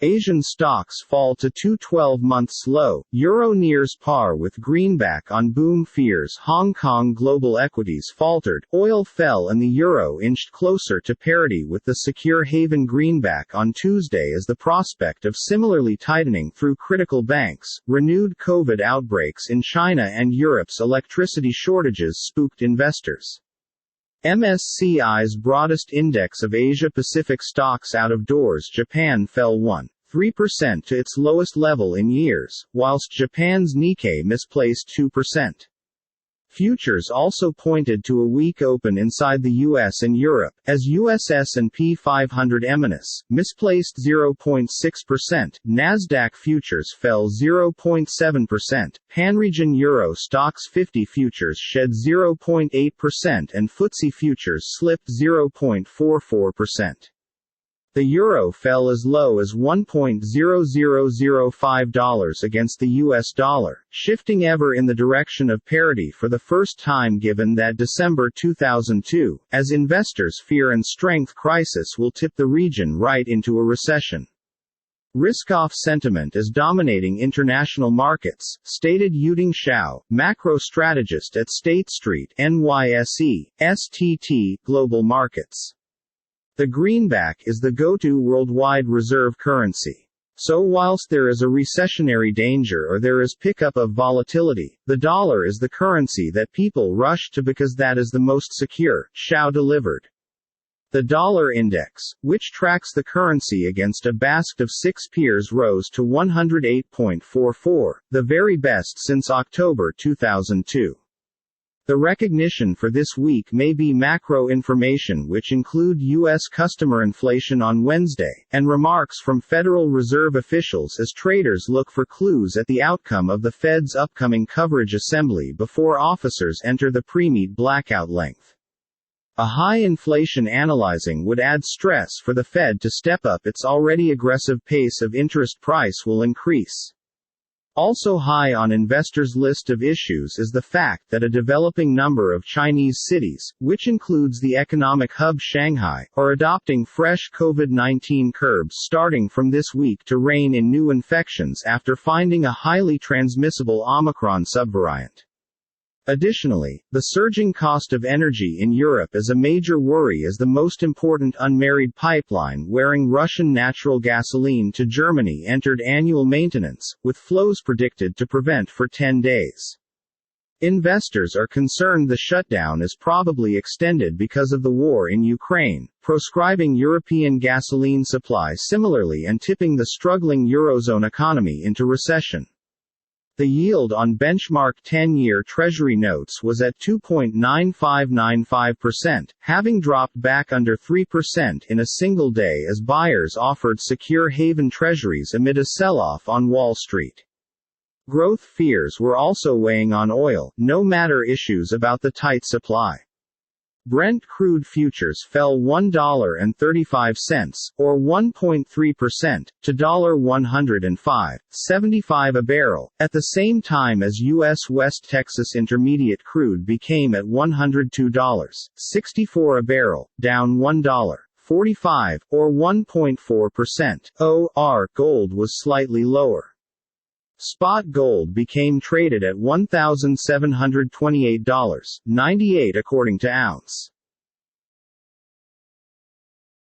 Asian stocks fall to two 12-months low, euro nears par with Greenback on boom fears. Hong Kong global equities faltered, oil fell and the euro inched closer to parity with the secure haven Greenback on Tuesday as the prospect of similarly tightening through critical banks, renewed COVID outbreaks in China and Europe's electricity shortages spooked investors. MSCI's broadest index of Asia-Pacific stocks out of doors Japan fell 1.3% to its lowest level in years, whilst Japan's Nikkei misplaced 2%. Futures also pointed to a weak open inside the US and Europe, as US S&P 500 misplaced 0.6%, Nasdaq futures fell 0.7%, Pan-region Euro Stoxx 50 futures shed 0.8% and FTSE futures slipped 0.44%. The euro fell as low as $1.0005 against the US dollar, shifting ever in the direction of parity for the first time given that December 2002, as investors fear an strength crisis will tip the region right into a recession. Risk-off sentiment is dominating international markets, stated Yuding Xiao, macro strategist at State Street, NYSE, STT, Global Markets. The greenback is the go-to worldwide reserve currency. So whilst there is a recessionary danger or there is pickup of volatility, the dollar is the currency that people rush to because that is the most secure, Xiao delivered. The dollar index, which tracks the currency against a basket of 6 peers, rose to 108.44, the very best since October 2002. The recognition for this week may be macro information which include U.S. customer inflation on Wednesday, and remarks from Federal Reserve officials as traders look for clues at the outcome of the Fed's upcoming coverage assembly before officers enter the pre-meet blackout length. A high inflation analyzing would add stress for the Fed to step up its already aggressive pace of interest. Price will increase. Also high on investors' list of issues is the fact that a developing number of Chinese cities, which includes the economic hub Shanghai, are adopting fresh COVID-19 curbs starting from this week to rein in new infections after finding a highly transmissible Omicron subvariant. Additionally, the surging cost of energy in Europe is a major worry as the most important unmarried pipeline wearing Russian natural gasoline to Germany entered annual maintenance, with flows predicted to prevent for 10 days. Investors are concerned the shutdown is probably extended because of the war in Ukraine, proscribing European gasoline supply similarly and tipping the struggling Eurozone economy into recession. The yield on benchmark 10-year Treasury notes was at 2.9595%, having dropped back under 3% in a single day as buyers offered secure haven treasuries amid a sell-off on Wall Street. Growth fears were also weighing on oil, no matter issues about the tight supply. Brent crude futures fell $1.35, or 1.3%, to $105.75 a barrel, at the same time as U.S. West Texas Intermediate crude became at $102.64 a barrel, down $1.45, or 1.4%. OR gold was slightly lower. Spot gold became traded at $1,728.98 according to ounce.